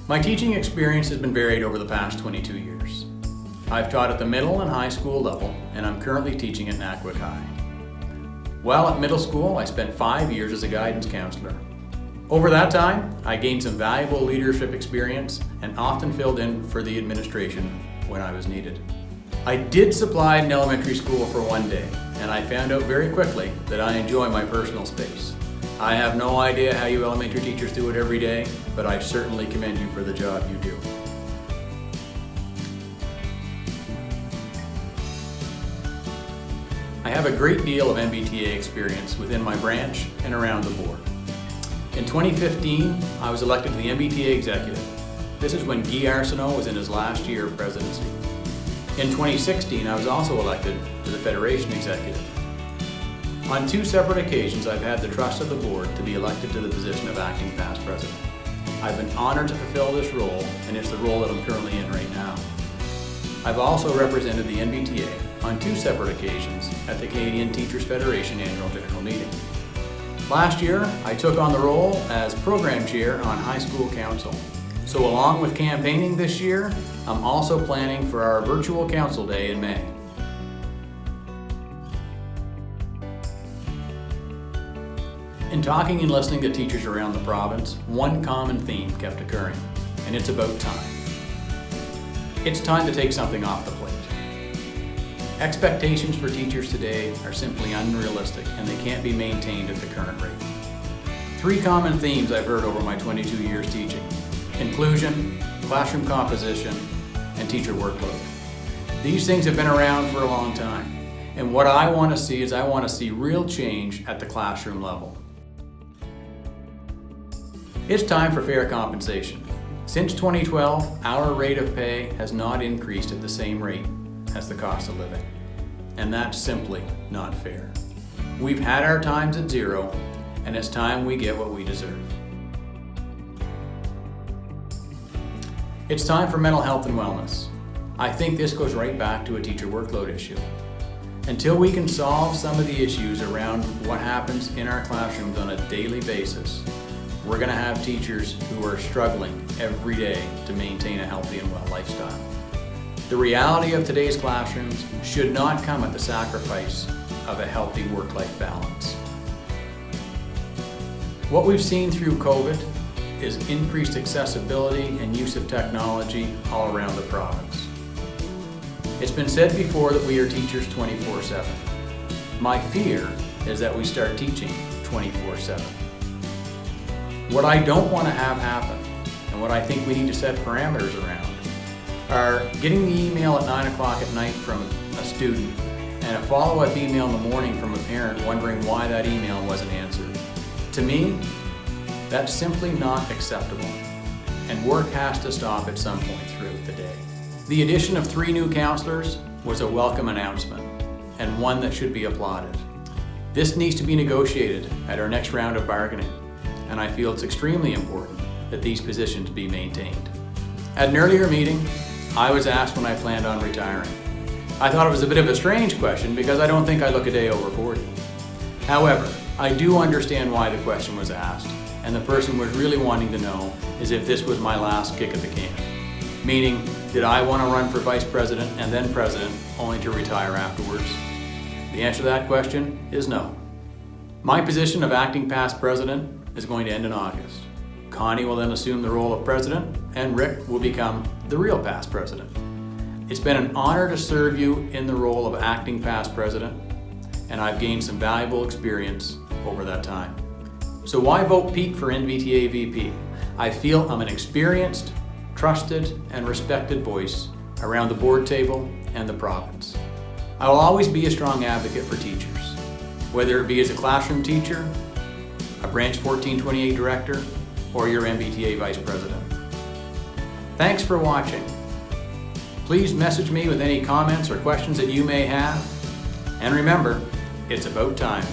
My teaching experience has been varied over the past 22 years. I've taught at the middle and high school level, and I'm currently teaching at Nakwik High. While at middle school, I spent 5 years as a guidance counselor. Over that time, I gained some valuable leadership experience and often filled in for the administration when I was needed. I did supply an elementary school for one day, and I found out very quickly that I enjoy my personal space. I have no idea how you elementary teachers do it every day, but I certainly commend you for the job you do. I have a great deal of NBTA experience within my branch and around the board. In 2015, I was elected to the NBTA Executive. This is when Guy Arsenault was in his last year of presidency. In 2016, I was also elected to the Federation Executive. On 2 separate occasions, I've had the trust of the board to be elected to the position of acting past president. I've been honored to fulfill this role, and it's the role that I'm currently in right now. I've also represented the NBTA on 2 separate occasions at the Canadian Teachers Federation Annual General Meeting. Last year, I took on the role as Program Chair on High School Council. So along with campaigning this year, I'm also planning for our virtual Council Day in May. In talking and listening to teachers around the province, one common theme kept occurring, and it's about time. It's time to take something off the plate. Expectations for teachers today are simply unrealistic, and they can't be maintained at the current rate. 3 common themes I've heard over my 22 years teaching: inclusion, classroom composition, and teacher workload. These things have been around for a long time, and what I want to see is I want to see real change at the classroom level. It's time for fair compensation. Since 2012, our rate of pay has not increased at the same rate as the cost of living, and that's simply not fair. We've had our times at zero, and it's time we get what we deserve. It's time for mental health and wellness. I think this goes right back to a teacher workload issue. Until we can solve some of the issues around what happens in our classrooms on a daily basis, we're going to have teachers who are struggling every day to maintain a healthy and well lifestyle. The reality of today's classrooms should not come at the sacrifice of a healthy work-life balance. What we've seen through COVID is increased accessibility and use of technology all around the province. It's been said before that we are teachers 24/7. My fear is that we start teaching 24/7. What I don't want to have happen, and what I think we need to set parameters around, are getting the email at 9 o'clock at night from a student and a follow-up email in the morning from a parent wondering why that email wasn't answered. To me, that's simply not acceptable, and work has to stop at some point throughout the day. The addition of 3 new counselors was a welcome announcement, and one that should be applauded. This needs to be negotiated at our next round of bargaining, and I feel it's extremely important that these positions be maintained. At an earlier meeting, I was asked when I planned on retiring. I thought it was a bit of a strange question because I don't think I look a day over 40. However, I do understand why the question was asked, and the person was really wanting to know is if this was my last kick at the can. Meaning, did I want to run for vice president and then president only to retire afterwards? The answer to that question is no. My position of acting past president is going to end in August. Connie will then assume the role of president, and Rick will become the real past president. It's been an honor to serve you in the role of acting past president, and I've gained some valuable experience over that time. So why vote Pete for NBTA VP? I feel I'm an experienced, trusted, and respected voice around the board table and the province. I will always be a strong advocate for teachers, whether it be as a classroom teacher, a Branch 1428 director, or your NBTA Vice President. Thanks for watching. Please message me with any comments or questions that you may have. And remember, it's about time.